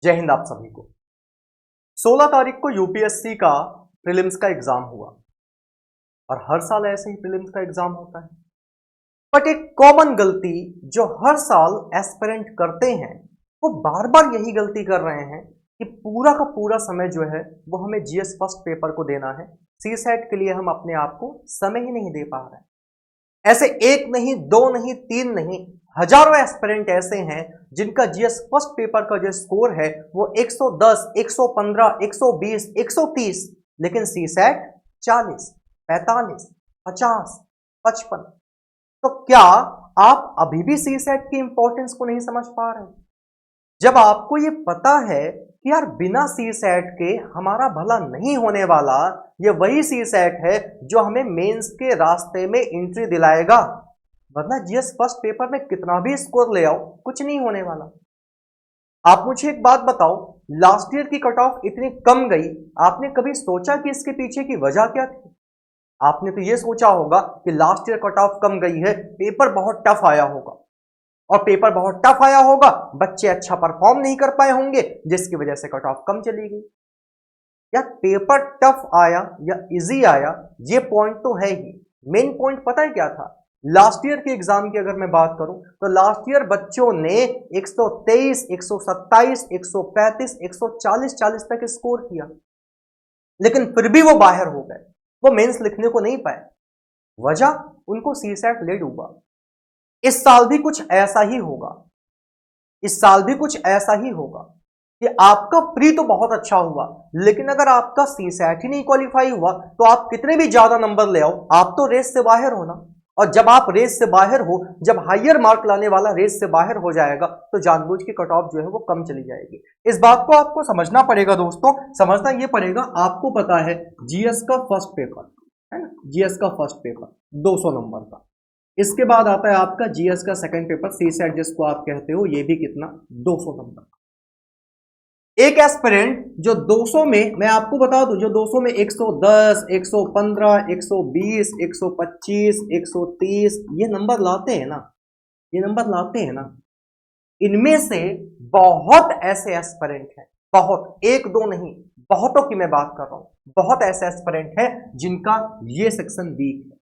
जय हिंद आप सभी को। 16 तारीख को यूपीएससी का प्रीलिम्स का एग्जाम हुआ और हर साल ऐसे ही प्रीलिम्स का एग्जाम होता है। बट एक कॉमन गलती जो हर साल एस्पिरेंट करते हैं वो बार बार यही गलती कर रहे हैं कि पूरा का पूरा समय जो है वो हमें जीएस फर्स्ट पेपर को देना है। सीसैट के लिए हम अपने आप को समय ही नहीं दे पा रहे हैं। ऐसे एक नहीं, दो नहीं, तीन नहीं, हजारों एस्पिरेंट ऐसे हैं जिनका जीएस फर्स्ट पेपर का जो स्कोर है वो 110, 115, 120, 130, लेकिन सीसैट 40, 45, 50, 55। तो क्या आप अभी भी सीसैट की इंपॉर्टेंस को नहीं समझ पा रहे? जब आपको ये पता है कि यार बिना सीसैट के हमारा भला नहीं होने वाला, ये वही सीसैट है जो हमें मेंस के रास्ते में एंट्री दिलाएगा, वरना जीएस फर्स्ट पेपर में कितना भी स्कोर ले आओ कुछ नहीं होने वाला। आप मुझे एक बात बताओ, लास्ट ईयर की कट ऑफ इतनी कम गई, आपने कभी सोचा कि इसके पीछे की वजह क्या थी? आपने तो ये सोचा होगा कि लास्ट ईयर कट ऑफ कम गई है, पेपर बहुत टफ आया होगा, और पेपर बहुत टफ आया होगा, बच्चे अच्छा परफॉर्म नहीं कर पाए होंगे जिसकी वजह से कट ऑफ कम चली गई। या पेपर टफ आया या इजी आया, ये पॉइंट तो है ही। मेन पॉइंट पता है क्या था? लास्ट ईयर के एग्जाम की अगर मैं बात करूं तो लास्ट ईयर बच्चों ने 123, 127, 135, 140 तक स्कोर किया, लेकिन फिर भी वो बाहर हो गए, वो मेंस लिखने को नहीं पाए। वजह, उनको सीसैट ले डूबा। इस साल भी कुछ ऐसा ही होगा। इस साल भी कुछ ऐसा ही होगा कि आपका प्री तो बहुत अच्छा हुआ, लेकिन अगर आपका सीसैट ही नहीं क्वालिफाई हुआ तो आप कितने भी ज्यादा नंबर ले आओ, आप तो रेस से बाहर हो ना। और जब आप रेस से बाहर हो, जब हायर मार्क लाने वाला रेस से बाहर हो जाएगा तो जानबूझ के कट ऑफ जो है वो कम चली जाएगी। इस बात को आपको समझना पड़ेगा दोस्तों, समझना ये पड़ेगा। आपको पता है जीएस का फर्स्ट पेपर है ना, जीएस का फर्स्ट पेपर 200 नंबर का, इसके बाद आता है आपका जीएस का सेकंड पेपर सीसैट जिसको आप कहते हो, ये भी कितना, 200 नंबर। एक एस्पिरेंट जो 200 में, मैं आपको बता दूं, जो 200 में 110, 115, 120, 125, 130 ये नंबर लाते हैं ना, ये नंबर लाते हैं ना, इनमें से बहुत ऐसे एस्पिरेंट हैं, बहुत, एक दो नहीं, बहुतों की मैं बात कर रहा हूं, बहुत ऐसे एस्पिरेंट हैं जिनका ये सेक्शन वीक है।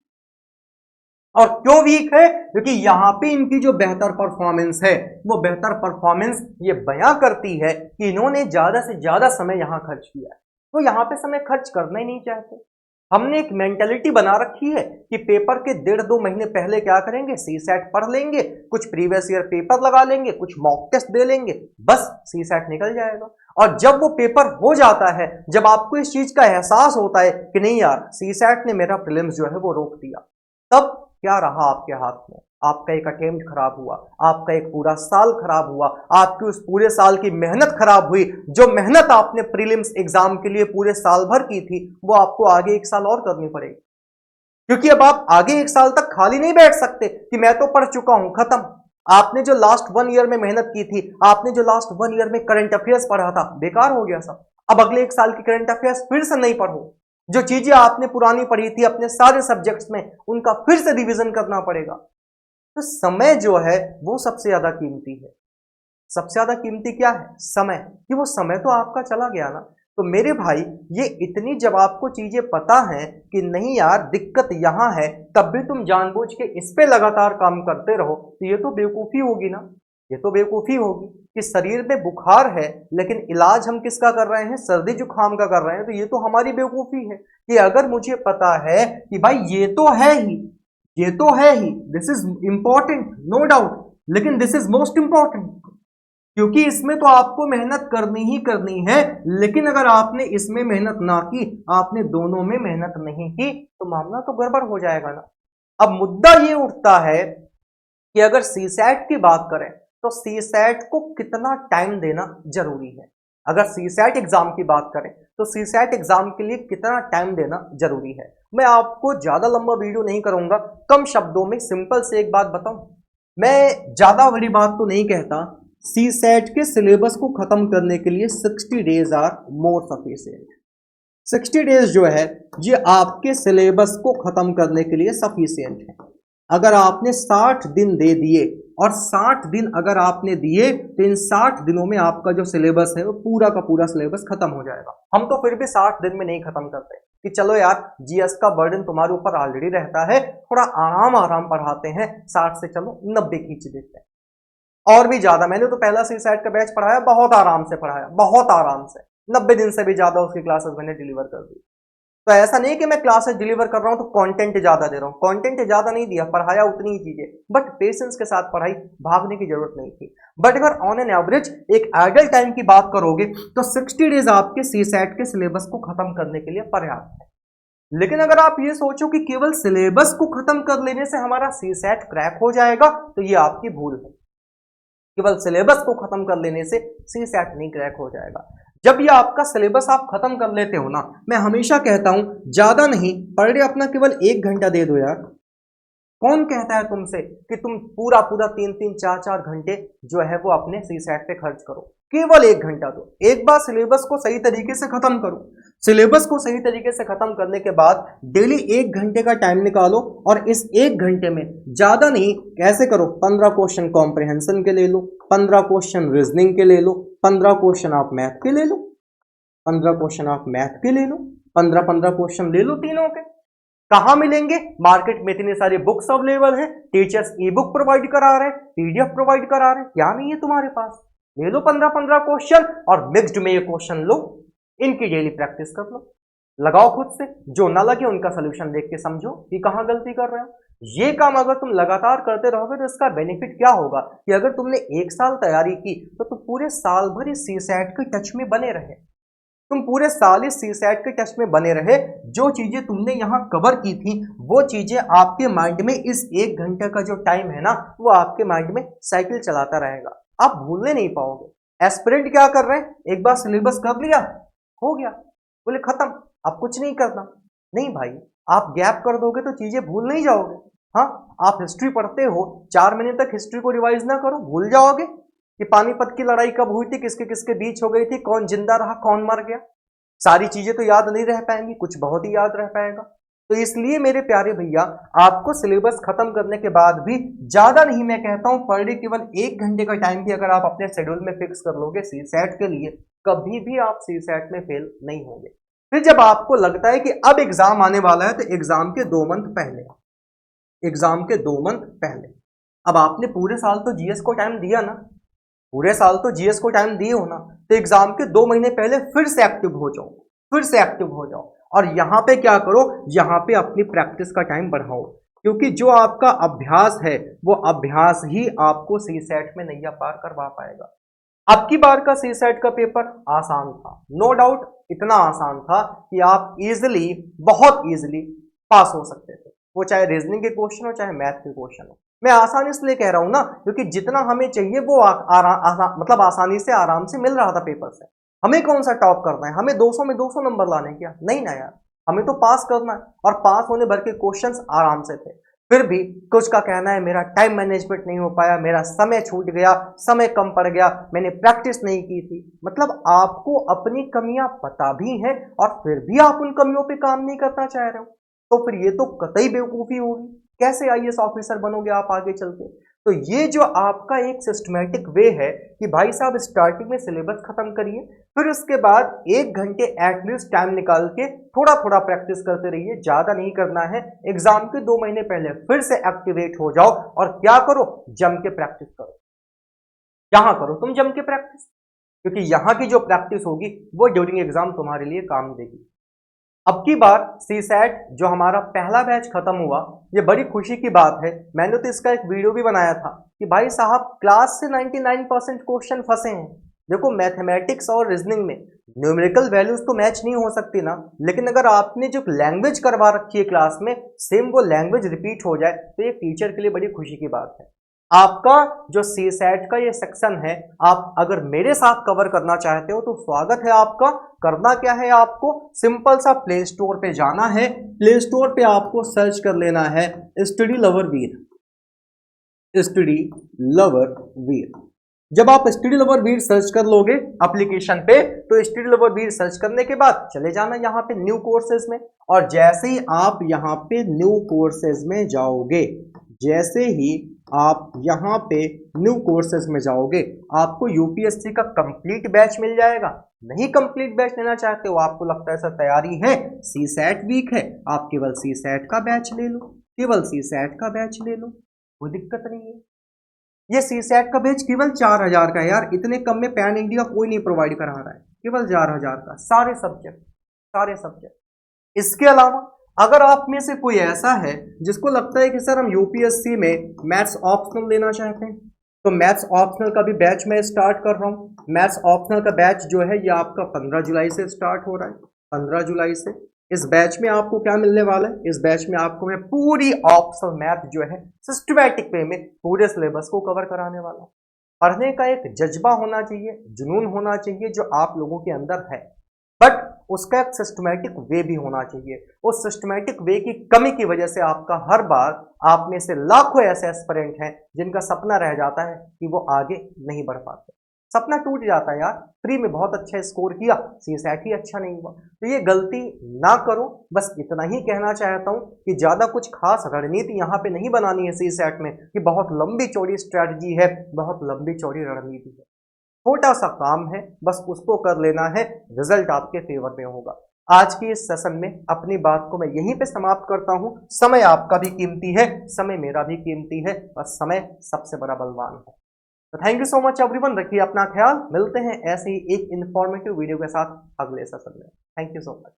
और क्यों वीक है? क्योंकि यहां पे इनकी जो बेहतर परफॉर्मेंस है, वो बेहतर परफॉर्मेंस ये बयां करती है कि इन्होंने ज्यादा से ज्यादा समय यहां खर्च किया है, तो यहां पे समय खर्च करना ही नहीं चाहते। हमने एक मेंटेलिटी बना रखी है कि पेपर के 1.5-2 महीने पहले क्या करेंगे, सीसैट पढ़ लेंगे, कुछ प्रीवियस ईयर पेपर लगा लेंगे, कुछ मॉक टेस्ट दे लेंगे, बस सीसैट निकल जाएगा। और जब वो पेपर हो जाता है, जब आपको इस चीज का एहसास होता है कि नहीं यार सीसैट ने मेरा प्रीलिम्स जो है वो रोक दिया, तब क्या रहा आपके हाथ में? आपका एक अटेम्प्ट खराब हुआ, आपका एक पूरा साल खराब हुआ, आपकी उस पूरे साल की मेहनत खराब हुई। जो मेहनत आपने प्रीलिम्स एग्जाम के लिए पूरे साल भर की थी, वो आपको आगे एक साल और करनी पड़ेगी, क्योंकि अब आप आगे एक साल तक खाली नहीं बैठ सकते कि मैं तो पढ़ चुका हूं, खत्म। आपने जो लास्ट 1 ईयर में मेहनत की थी, आपने जो लास्ट 1 ईयर में करंट अफेयर्स पढ़ा था, बेकार हो गया सब। अब अगले एक साल की करंट अफेयर्स फिर से नहीं पढ़ो, जो चीजें आपने पुरानी पढ़ी थी अपने सारे सब्जेक्ट्स में, उनका फिर से रिवीजन करना पड़ेगा। तो समय जो है वो सबसे ज्यादा कीमती है। सबसे ज्यादा कीमती क्या है? समय। कि वो समय तो आपका चला गया ना। तो मेरे भाई, ये इतनी जब आपको चीजें पता है कि नहीं यार दिक्कत यहां है, तब भी तुम जानबूझ के इस पे लगातार काम करते रहो, तो ये तो बेवकूफी होगी ना। ये तो बेवकूफी होगी कि शरीर में बुखार है लेकिन इलाज हम किसका कर रहे हैं, सर्दी जुकाम का कर रहे हैं। तो ये तो हमारी बेवकूफी है कि अगर मुझे पता है कि भाई ये तो है ही, ये तो है ही, this is important no doubt, लेकिन दिस इज मोस्ट इंपॉर्टेंट, क्योंकि इसमें तो आपको मेहनत करनी ही करनी है। लेकिन अगर आपने इसमें मेहनत ना की, आपने दोनों में मेहनत नहीं की, तो मामला तो गड़बड़ हो जाएगा ना। अब मुद्दा ये उठता है कि अगर सीसैट की बात करें तो सीसैट को कितना टाइम देना जरूरी है। अगर सीसैट एग्जाम की बात करें तो सीसैट एग्जाम के लिए कितना टाइम देना जरूरी है। मैं आपको ज्यादा लंबा वीडियो नहीं करूंगा, कम शब्दों में सिंपल से एक बात बताऊं, मैं ज्यादा बड़ी बात तो नहीं कहता। सीसैट के सिलेबस को खत्म करने के लिए 60 days are more sufficient. 60 days जो है ये आपके सिलेबस को खत्म करने के लिए सफिशिएंट है। अगर आपने 60 दिन दे दिए और 60 दिन अगर आपने दिए तो इन 60 दिनों में आपका जो सिलेबस है वो पूरा का पूरा सिलेबस खत्म हो जाएगा। हम तो फिर भी 60 दिन में नहीं खत्म करते कि चलो यार जीएस का बर्डन तुम्हारे ऊपर ऑलरेडी रहता है, थोड़ा आराम आराम पढ़ाते हैं, 60 से चलो 90 खींच देते हैं। और भी ज्यादा, मैंने तो पहला सीसैट का बैच पढ़ाया, बहुत आराम से पढ़ाया, बहुत आराम से, 90 दिन से भी ज्यादा उसकी क्लासेस मैंने डिलीवर कर दी। तो ऐसा नहीं कि मैं क्लासेस डिलीवर कर रहा हूं तो कंटेंट ज्यादा दे रहा हूं, कंटेंट ज्यादा नहीं दिया, पढ़ाया उतनी ही चीजें, बट पेशेंस के साथ पढ़ाई, भागने की जरूरत नहीं थी। बट अगर ऑन एन एवरेज एक आइडल टाइम की बात करोगे तो 60 डेज आपके सीसैट के सिलेबस को खत्म करने के लिए पर्याप्त है। लेकिन अगर आप ये सोचो कि केवल सिलेबस को खत्म कर लेने से हमारा सीसैट क्रैक हो जाएगा तो ये आपकी भूल है। केवल सिलेबस को खत्म कर लेने से सीसैट नहीं क्रैक हो जाएगा। जब ये आपका सिलेबस आप खत्म कर लेते हो ना, मैं हमेशा कहता हूं ज्यादा नहीं, पर डे अपना केवल 1 घंटा दे दो यार। कौन कहता है तुमसे कि तुम पूरा पूरा 3-3 4-4 घंटे जो है वो अपने सीसैट पे खर्च करो? केवल 1 घंटा दो। एक बार सिलेबस को सही तरीके से खत्म करो। सिलेबस को सही तरीके से खत्म करने के बाद डेली 1 घंटे का टाइम निकालो और इस 1 घंटे में ज्यादा नहीं, कैसे करो, 15 क्वेश्चन कॉम्प्रिहेंशन के ले लो, 15 क्वेश्चन रीजनिंग के ले लो, 15 क्वेश्चन आप मैथ के ले लो, 15 क्वेश्चन आप मैथ के ले लो, 15-15 क्वेश्चन ले लो तीनों के। कहां मिलेंगे? मार्केट में इतनी सारी बुक्स अवेलेबल है, टीचर्स ई बुक प्रोवाइड करा रहे हैं, पीडीएफ प्रोवाइड करा रहे हैं, क्या नहीं है तुम्हारे पास? ले लो 15-15 क्वेश्चन और मिक्स्ड में ये क्वेश्चन लो, इनकी डेली प्रैक्टिस कर लो, लगाओ खुद से, जो ना लगे उनका सोल्यूशन देख के समझो कि कहां गलती कर रहे हो। ये काम अगर तुम लगातार करते रहोगे तो इसका बेनिफिट क्या होगा कि अगर तुमने 1 साल तैयारी की तो तुम पूरे साल भर इस सीसैट के टच में बने रहे, तुम पूरे साल इस सीसैट के टच में बने रहे, जो चीजें तुमने यहां कवर की थी वो चीजें आपके माइंड में इस 1 घंटे का जो टाइम है ना वो आपके माइंड में साइकिल चलाता रहेगा, आप भूलने नहीं पाओगे। एस्पिरेंट क्या कर रहे हैं, एक बार सिलेबस कर लिया, हो गया, बोले खत्म, अब कुछ नहीं करना। नहीं भाई, आप गैप कर दोगे तो चीजें भूल नहीं जाओगे। हाँ, आप हिस्ट्री पढ़ते हो, 4 महीने तक हिस्ट्री को रिवाइज ना करो, भूल जाओगे कि पानीपत की लड़ाई कब हुई थी, किसके किसके बीच हो गई थी, कौन जिंदा रहा, कौन मर गया। सारी चीजें तो याद नहीं रह पाएंगी, कुछ बहुत ही याद रह पाएगा। तो इसलिए मेरे प्यारे भैया, आपको सिलेबस खत्म करने के बाद भी ज्यादा नहीं, मैं कहता हूं पर डे केवल 1 घंटे का टाइम भी अगर आप अपने शेड्यूल में फिक्स कर लोगे सीसैट के लिए, कभी भी आप सीसैट में फेल नहीं होंगे। फिर जब आपको लगता है कि अब एग्जाम आने वाला है तो एग्जाम के 2 मंथ पहले, एग्जाम के 2 मंथ पहले, अब आपने पूरे साल तो जीएस को टाइम दिया ना, पूरे साल तो जीएस को टाइम दिए हो ना, तो एग्जाम के 2 महीने पहले फिर से एक्टिव हो जाओ, फिर से एक्टिव हो जाओ। और यहां पे क्या करो, यहां पे अपनी प्रैक्टिस का टाइम बढ़ाओ, क्योंकि जो आपका अभ्यास है वो अभ्यास ही आपको सीसैट में नैया पार करवा पाएगा। अब की बार का सीसैट का पेपर आसान था, नो डाउट, इतना आसान था कि आप इजिली, बहुत इजिली पास हो सकते थे, वो चाहे रीजनिंग के क्वेश्चन हो चाहे मैथ के क्वेश्चन हो। मैं आसान इसलिए कह रहा हूं ना क्योंकि जितना हमें चाहिए वो मतलब आसानी से आराम से मिल रहा था पेपर से। हमें कौन सा टॉप करना है, हमें 200 में 200 नंबर लाने क्या, नहीं ना यार, हमें तो पास करना है। और पास होने भर के क्वेश्चंस आराम से थे। फिर भी कुछ का कहना है मेरा टाइम मैनेजमेंट नहीं हो पाया, मेरा समय छूट गया, समय कम पड़ गया, मैंने प्रैक्टिस नहीं की थी। मतलब आपको अपनी कमियां पता भी हैं और फिर भी आप उन कमियों पे काम नहीं करना चाह रहे हो, तो फिर ये तो कतई बेवकूफी होगी। कैसे आईएएस ऑफिसर बनोगे आप आगे चल के? तो ये जो आपका एक सिस्टमैटिक वे है कि भाई साहब स्टार्टिंग में सिलेबस खत्म करिए, फिर उसके बाद 1 घंटे एटलीस्ट टाइम निकाल के थोड़ा थोड़ा प्रैक्टिस करते रहिए, ज्यादा नहीं करना है। एग्जाम के 2 महीने पहले फिर से एक्टिवेट हो जाओ और क्या करो, जम के प्रैक्टिस करो। यहां करो तुम जम के प्रैक्टिस, क्योंकि यहां की जो प्रैक्टिस होगी वो ड्यूरिंग एग्जाम तुम्हारे लिए काम देगी। अब की बार सीसैट जो हमारा पहला बैच खत्म हुआ, ये बड़ी खुशी की बात है। मैंने तो इसका एक वीडियो भी बनाया था कि भाई साहब क्लास से 99% क्वेश्चन फंसे हैं। देखो मैथमेटिक्स और रीजनिंग में न्यूमेरिकल वैल्यूज तो मैच नहीं हो सकती ना, लेकिन अगर आपने जो लैंग्वेज करवा रखी है क्लास में, सेम वो लैंग्वेज रिपीट हो जाए तो ये टीचर के लिए बड़ी खुशी की बात है। आपका जो सीसैट का ये सेक्शन है, आप अगर मेरे साथ कवर करना चाहते हो तो स्वागत है आपका। करना क्या है, आपको सिंपल सा प्ले स्टोर पे जाना है, प्ले स्टोर पे आपको सर्च कर लेना है स्टडी लवर वीर, स्टडी लवर वीर। जब आप स्टडी लवर वीर सर्च कर लोगे एप्लीकेशन पे, तो स्टडी लवर वीर सर्च करने के बाद चले जाना यहाँ पे न्यू कोर्सेज में, और जैसे ही आप यहाँ पे न्यू कोर्सेज में जाओगे, जैसे ही आप यहाँ पे न्यू कोर्सेज में जाओगे, आपको यूपीएससी का कंप्लीट बैच मिल जाएगा। नहीं कंप्लीट बैच लेना चाहते हो, आपको लगता है सर तैयारी है, सी सैट वीक है, आप केवल सी सैट का बैच ले लो, केवल सी सैट का बैच ले लो, कोई दिक्कत नहीं है। ये सी सैट का बैच केवल 4,000 का है यार, इतने कम में पैन इंडिया कोई नहीं प्रोवाइड करा रहा है, केवल 4,000 का, सारे सब्जेक्ट, सारे सब्जेक्ट। इसके अलावा अगर आप में से कोई ऐसा है जिसको लगता है कि सर हम यूपीएससी में मैथ्स ऑप्शनल लेना चाहते हैं, तो मैथ्स ऑप्शनल का भी बैच मैं स्टार्ट कर रहा हूँ। मैथ्स ऑप्शनल का बैच जो है ये आपका 15 जुलाई से स्टार्ट हो रहा है, 15 जुलाई से। इस बैच में आपको क्या मिलने वाला है, इस बैच में आपको मैं पूरी ऑप्शनल मैथ जो है सिस्टमैटिक वे में पूरे सिलेबस को कवर कराने वाला हूँ। पढ़ने का एक जज्बा होना चाहिए, जुनून होना चाहिए जो आप लोगों के अंदर है, बट उसका एक सिस्टमैटिक वे भी होना चाहिए। उस सिस्टमैटिक वे की कमी की वजह से आपका हर बार, आप में से लाखों ऐसे एस्पिरेंट हैं जिनका सपना रह जाता है कि वो आगे नहीं बढ़ पाते, सपना टूट जाता है यार। प्री में बहुत अच्छा स्कोर किया, सी सैट ही अच्छा नहीं हुआ, तो ये गलती ना करो। बस इतना ही कहना चाहता हूं कि ज्यादा कुछ खास रणनीति यहाँ पे नहीं बनानी है सी सैट में कि बहुत लंबी चौड़ी स्ट्रैटेजी है, बहुत लंबी चौड़ी रणनीति है। छोटा सा काम है, बस उसको कर लेना है, रिजल्ट आपके फेवर में होगा। आज की इस सेशन में अपनी बात को मैं यहीं पे समाप्त करता हूं। समय आपका भी कीमती है, समय मेरा भी कीमती है, और समय सबसे बड़ा बलवान है। तो thank you so much everyone, रखिए अपना ख्याल, मिलते हैं ऐसे ही एक इंफॉर्मेटिव वीडियो के साथ अगले सेशन में। Thank you so much.